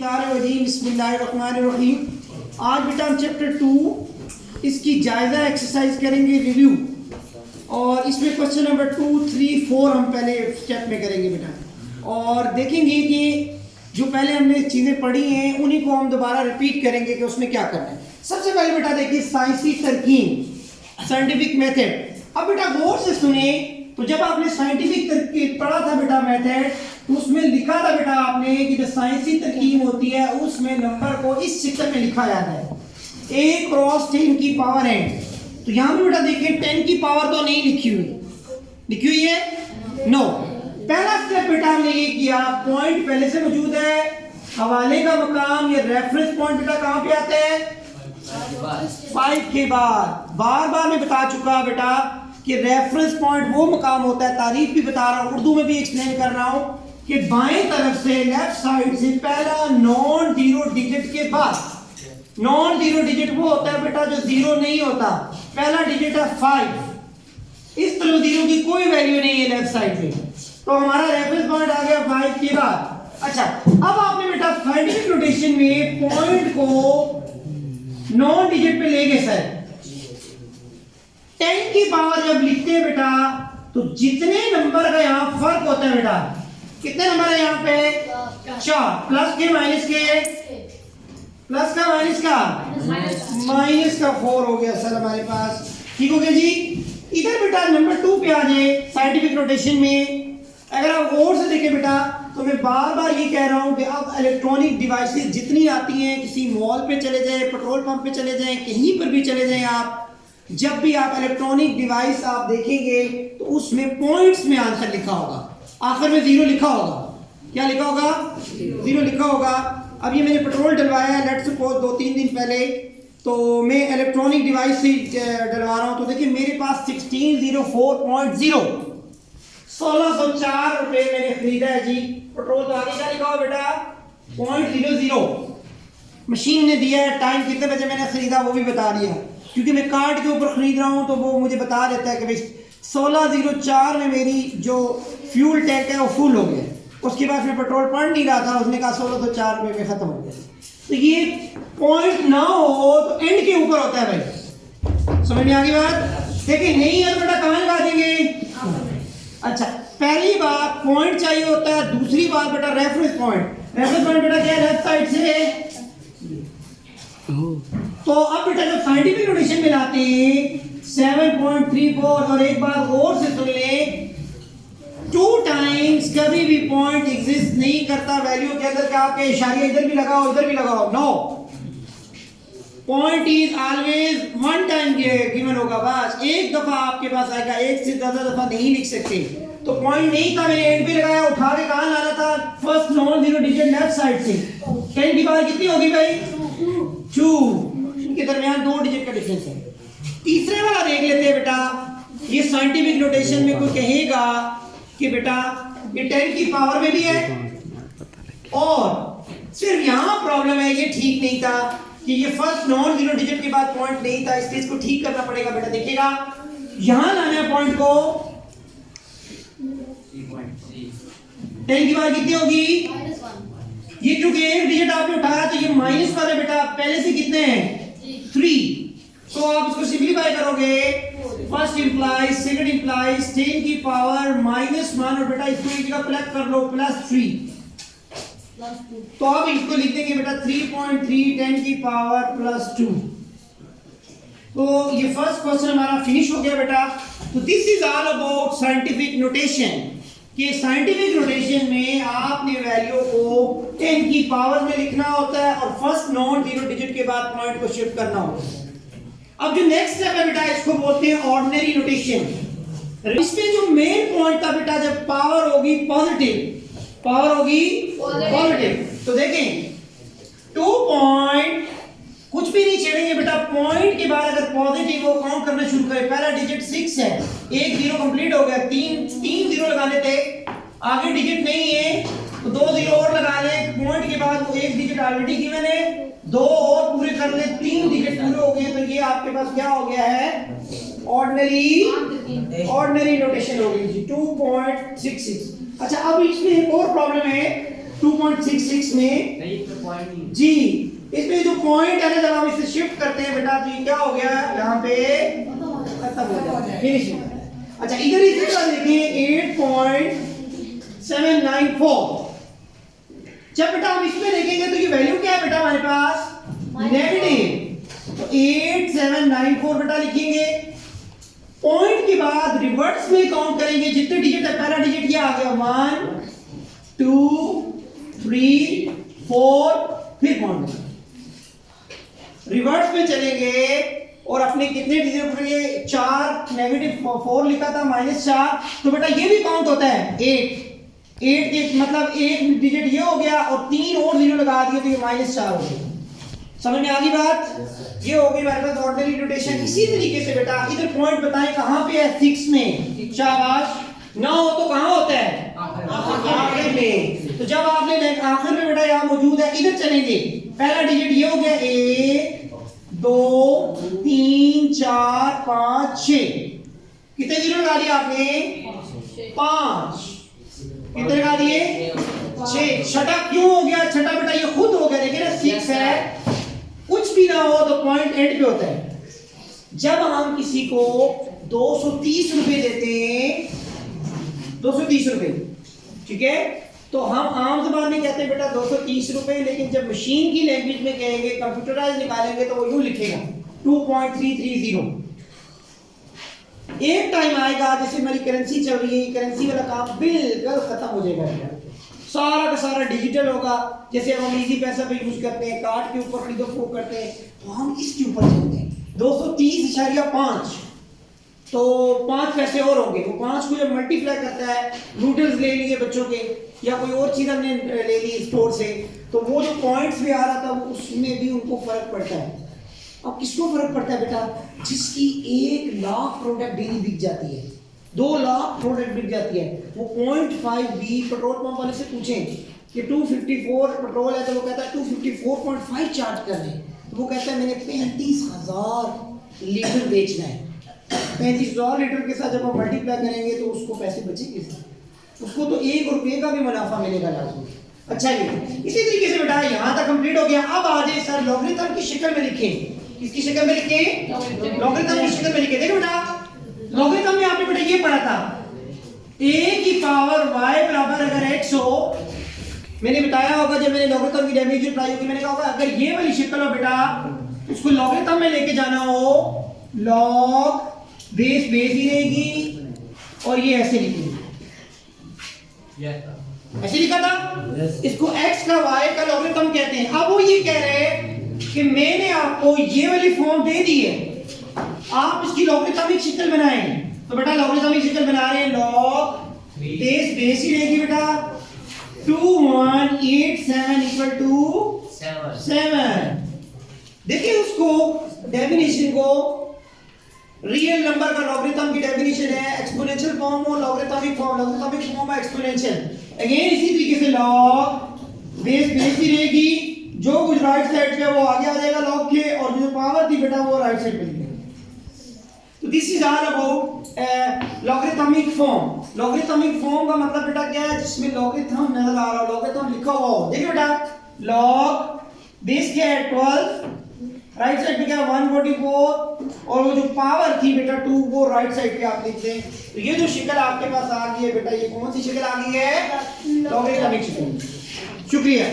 बिस्मिल्लाहिर्रहमानिर्रहीम बिस्मिल्लाहिर्रहमानिर्रहीम। आज बेटा हम चैप्टर 2 इसकी जायज़ा एक्सरसाइज करेंगे, रिव्यू, और इसमें क्वेश्चन नंबर 2, 3, 4 हम पहले स्टेप में करेंगे बेटा, और देखेंगे कि जो पहले हमने चीज़ें पढ़ी हैं उन्हीं को हम दोबारा रिपीट करेंगे कि उसमें क्या करना है। सबसे पहले बेटा देखिए साइंसी तरकीब, साइंटिफिक मेथड। अब बेटा गौर से सुने, तो जब आपने साइंटिफिक तरकीब पढ़ा था बेटा मेथड, तो उसमें लिखा था बेटा आपने कि जो साइंसी तरकीब होती है उसमें नंबर को इस चित्र में लिखा जाता है, a क्रॉस 10 की पावर n। तो यहाँ पे बेटा देखिए 10 की पावर तो नहीं लिखी हुई है, नो। पहला स्टेप बेटा हमने ये किया, पॉइंट पहले से मौजूद है, हवाले का मकाम या रेफरेंस पॉइंट बेटा कहाँ पे आता है, 5 के बाद। बार बार मैं बता चुका बेटा कि रेफरेंस पॉइंट वो मकाम होता है, तारीफ भी बता रहा हूँ, उर्दू में भी एक्सप्लेन कर रहा हूँ कि बाएं तरफ से लेफ्ट साइड से पहला नॉन जीरो डिजिट के बाद, नॉन जीरो डिजिट वो होता है बेटा जो जीरो नहीं होता, पहला डिजिट है 5, इस तरफ जीरो की कोई वैल्यू नहीं है लेफ्ट साइड में, तो हमारा रेफरेंस पॉइंट आ गया 5 के बाद। अच्छा, अब आपने बेटा साइंटिफिक नोटेशन में पॉइंट को नॉन डिजिट पे ले गए सर, 10 की पावर जब लिखते हैं बेटा तो जितने नंबर का यहाँ फर्क होता है बेटा, कितने नंबर है यहाँ पे 4, प्लस के माइनस के, प्लस का माइनस का माइनस का 4 हो गया सर हमारे पास, ठीक हो गया जी। इधर बेटा नंबर 2 पे आ जाए साइंटिफिक नोटेशन में। अगर आप गौर से देखें बेटा, तो मैं बार बार ये कह रहा हूँ कि अब इलेक्ट्रॉनिक डिवाइसेस जितनी आती हैं, किसी मॉल पे चले जाएं, पेट्रोल पंप पे चले जाएं, कहीं पर भी चले जाएं, आप जब भी आप इलेक्ट्रॉनिक डिवाइस आप देखेंगे तो उसमें पॉइंट्स में आंसर लिखा होगा, आखिर में जीरो लिखा होगा। क्या लिखा होगा? जीरो लिखा होगा। अब ये मैंने पेट्रोल डलवाया है, लेट्स सपोज 2-3 दिन पहले, तो मैं इलेक्ट्रॉनिक डिवाइस से डलवा रहा हूँ, तो देखिए मेरे पास 1604.0 1604 रुपए मैंने खरीदा है जी पेट्रोल। तो आगे क्या लिखा हुआ बेटा 0.00, मशीन ने दिया है, टाइम कितने बजे मैंने खरीदा वो भी बता दिया, क्योंकि मैं कार्ड के ऊपर खरीद रहा हूँ तो वो मुझे बता देता है कि भाई 1604 में मेरी जो फ्यूल टैंक है वो फुल हो गया। उसके बाद मैं पेट्रोल पढ़ नहीं रहा था, उसने कहा 1604 में खत्म हो गया। तो ये पॉइंट ना हो तो एंड के ऊपर होता है भाई, समझ में आ गई बात? देखिए नहीं है तो बेटा कहाँ लगा देंगे। अच्छा, पहली बात पॉइंट चाहिए होता है, दूसरी बात बेटा रेफरेंस पॉइंट। रेफरेंस पॉइंट बेटा क्या है, लेफ्ट साइड से। तो अब बेटा जब साइंटिफिक नोटेशन में लाते हैं 7.34, और एक बार और से सुन ले, 2 टाइम्स कभी भी पॉइंट एग्जिस्ट नहीं करता वैल्यू के अंदर, क्या आपके इशारे इधर भी लगाओ इधर भी लगाओ, no, point is always 1 time given होगा, बस एक दफा आपके पास आएगा, एक से ज्यादा दफा नहीं लिख सकते। तो पॉइंट नहीं था, मैंने एंड पे लगाया, उठा के कहां लाना था, first non zero digit left side से। 10 की पावर कितनी होगी भाई 2, इनके दरमियान 2 डिजिट का डिफरेंस है। तीसरे वाला देख लेते हैं बेटा, ये साइंटिफिक नोटेशन में कोई कहेगा कि बेटा ये 10 की पावर में भी है, और सिर्फ यहां प्रॉब्लम है, ये ठीक नहीं था कि ये फर्स्ट नॉन जीरो डिजिट के बाद पॉइंट नहीं था, इसलिए इसको ठीक करना पड़ेगा बेटा। देखिएगा यहां लाना है पॉइंट को, 10 की पावर कितनी होगी, ये क्योंकि एक डिजिट आपने उठाया तो ये माइनस वाले बेटा पहले से कितने हैं 3, तो आप इसको सिंपलीफाई करोगे, फर्स्ट इंप्लाइज सेकंड इंप्लाइज 10 की पावर -1, और बेटा इसको एक जगह प्लग कर लो +3, तो अब इसको लिख देंगे बेटा 3.3 10 की पावर +2। तो ये फर्स्ट क्वेश्चन हमारा फिनिश हो गया बेटा। तो this is all about scientific notation, कि साइंटिफिक नोटेशन में आपने वैल्यू को 10 की पावर में लिखना होता है और फर्स्ट नॉन जीरो डिजिट के बाद पॉइंट को शिफ्ट करना होता है। अब जो नेक्स्ट स्टेप है बेटा, इसको बोलते हैं ऑर्डिनरी नोटेशन। इसमें जो मेन पॉइंट था बेटा, जब पावर होगी पॉजिटिव, पावर होगी पॉजिटिव, तो देखें 2 पॉइंट कुछ भी नहीं छेड़ेंगे बेटा, पॉइंट के बाद अगर पॉजिटिव हो काउंट करना शुरू करें, पहला डिजिट 6 है, एक जीरो कंप्लीट हो गया, 3 जीरो लगाने थे, आगे डिजिट नहीं है तो 2 जीरो और लगा ले, पॉइंट के बाद वो एक डिजिट ऑलरेडी गिवन है, 2 और पूरे कर ले, 3 डिजिट पूरे हो गए, तो ये आपके पास क्या हो गया है, ऑर्डिनरी नोटेशन हो गई जी 2.66। अच्छा, अब इसमें एक और प्रॉब्लम है 2.66 में नहीं तो पॉइंट नहीं। जी। इसमें जो पॉइंट है ना, जब हम इसे शिफ्ट करते हैं बेटा तो ये क्या हो गया, यहाँ पे खत्म हो जाए, फिनिशिंग। अच्छा इधर इसी तरह देखिए 8.794। जब बेटा हम इसमें देखेंगे तो ये वैल्यू क्या है बेटा हमारे पास, नेगेटिव। तो 8794 बेटा लिखेंगे। पॉइंट के बाद रिवर्स में काउंट करेंगे, जितने डिजिट है पहला डिजिट ये आ गया 1 2 3 4, फिर काउंट रिवर्स में चलेंगे और अपने कितने डिजिट पड़ेंगे, 4 नेगेटिव 4 लिखा था -4, तो बेटा ये भी काउंट होता है 8 के मतलब एक डिजिट ये हो गया और 3 और जीरो लगा दिए तो ये -4 हो गया। समझ में आ गई बात? ये हो गई हमारे पास ऑर्डिनरी नोटेशन। इसी तरीके से बेटा इधर पॉइंट बताएं कहां पे है, 6 में, शाबाश। 9 हो तो कहां होता है, आखिर में। तो जब आपने आखिर में बेटा यहां मौजूद है, इधर चलेंगे, पहला डिजिट ये हो गया 1 2 3 4 5 6, कितने जीरो लगा दिए आपने, 5, कितने लगा दिए, 6। छठा क्यों हो गया, छठा बेटा ये खुद हो गया, देखिए ना 6 है, कुछ भी ना हो तो पॉइंट एंड पे होता है। जब हम किसी को 230 रुपए देते हैं, 230 रुपए, ठीक है, तो हम आम जबान में कहते हैं बेटा 230 रुपए, लेकिन जब मशीन की लैंग्वेज में कहेंगे, कंप्यूटराइज निकालेंगे तो वो यूं लिखेगा 2.330। एक टाइम आएगा जैसे मेरी करेंसी चल रही है, करेंसी वाला काम बिल्कुल खत्म हो जाएगा, सारा का सारा डिजिटल होगा। जैसे हम इजी पैसा पे यूज करते हैं, कार्ड के ऊपर खरीदो फरोख्त करते हैं, तो हम इसके ऊपर चलते हैं 230.5, तो 5 पैसे और होंगे। वो 5 को जब मल्टीप्लाई करता है, नूडल्स ले लिए बच्चों के या कोई और चीज हमने ले ली स्टोर से, तो वो जो पॉइंट्स भी आ रहा था उसमें भी उनको फर्क पड़ता है। अब किसको फर्क पड़ता है बेटा, जिसकी 1 लाख प्रोडक्ट डेली बिक जाती है, 2 लाख प्रोडक्ट बिक जाती है, वो 0.5 पेट्रोल पंप वाले से पूछें कि 254 पेट्रोल है, तो वो कहता है 254.5 चार्ज कर दें, तो वो कहता है मैंने 35,000 लीटर बेचना है। 35,000 लीटर के साथ जब हम मल्टीप्लाई करेंगे तो उसको पैसे बचेंगे, उसको तो 1 रुपये का भी मुनाफा मिलेगा लाजमी। अच्छा जी, इसी तरीके से बेटा यहाँ तक कंप्लीट हो गया। अब आ जाए सर लॉगरिथम की शक्ल में लिखें, किसकी शक्ल में लिखें, लॉगरिथम की शक्ल में लिखें। देखो बेटा लॉगरिथम में आपने बेटा ये पढ़ा था, a की पावर y बराबर अगर x हो, मैंने बताया होगा जब मैंने लॉगरिथम की डेफिनेशन पढ़ाई होगी, मैंने कहा होगा अगर ये वाली शक्ल हो बेटा, उसको लॉगरिथम में लेके जाना हो, लॉग बेस बेस ही रहेगी और ये ऐसे लिखेंगे, ऐसे लिखा था। इसको x का y का लॉगरिथम कहते हैं। अब वो ये कह रहे हैं कि मैंने आपको ये वाली फॉर्म दे दी है, आप इसकी लॉगरिथमिक शक्ल बनाएं, तो बेटा लॉगरिथमिक शक्ल बना रहे हैं, लॉग बेस बेस ही रहेगी बेटा, 2187 इक्वल टू 7। देखिए उसको डेफिनेशन को, रियल नंबर का लॉगरिथम की डेफिनेशन है एक्सपोनेंशियल फॉर्म और लॉगरिथमिक फॉर्म, लॉगरिथमिक फॉर्म है एक्सपोनेंशियल। अगेन इसी तरीके से लॉग बेस बेस ही रहेगी, जो कुछ राइट साइड पे वो आगे आ जाएगा लॉग के, और जो पावर थी बेटा वो राइट साइड पे लिखेंगे। तो this is all about logarithmic form. Logarithmic form का मतलब बेटा क्या है, जिसमें लॉगरिथम नजर आ रहा हो, लॉगरिथम लिखा हुआ हो। देखिए बेटा लॉग बेस क्या है 12, राइट साइड पे क्या 144, और वो जो पावर थी बेटा 2 वो राइट साइड पे आप लिख दें। तो ये जो शक्ल आपके पास आ गई है बेटा, ये कौन सी शक्ल आ गई है, लॉगरिथमिक शक्ल। शुक्रिया।